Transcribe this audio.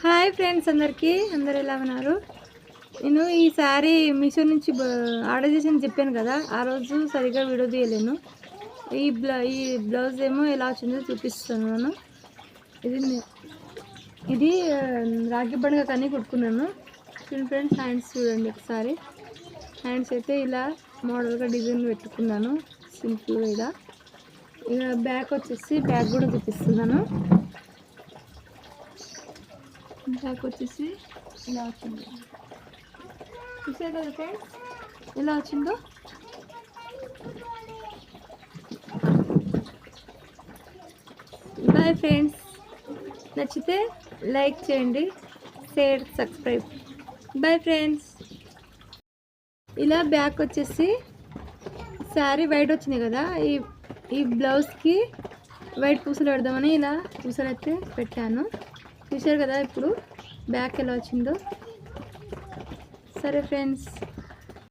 Hi friends, అందరు ఎలా ఉన్నారు? నేను ఈ సారీ మీషో నుంచి ఆర్డర్ చేసి చెప్పాను కదా, ఆ రోజు సరిగ్గా వీడియో తీయలేను. ఈ బ్లౌజ్ ఏమో ఎలా వచ్చిందో చూపిస్తున్నాను. ఇది రాఖీ పండుగ కానీ కుట్టుకున్నాను. చూడండి ఫ్రెండ్స్, హ్యాండ్స్ చూడండి ఒకసారి. హ్యాండ్స్ అయితే ఇలా మోడల్గా డిజైన్ పెట్టుకున్నాను, సింపుల్గా ఇలా. ఇక బ్యాక్ వచ్చేసి బ్యాక్ కూడా చూపిస్తున్నాను. బ్యాక్ వచ్చేసి ఇలా వచ్చింది, చూసారు కదా ఫ్రెండ్స్ ఎలా వచ్చిందో. బాయ్ ఫ్రెండ్స్, నచ్చితే లైక్ చేయండి, షేర్, సబ్స్క్రైబ్. Bye friends. ఇలా బ్యాక్ వచ్చేసి శారీ వైట్ వచ్చినాయి కదా, ఈ బ్లౌజ్కి వైట్ పూసలు పెడదామని ఇలా పూసలు అయితే పెట్టాను. చూసారు కదా ఇప్పుడు బ్యాక్ ఎలా వచ్చిందో. సరే ఫ్రెండ్స్.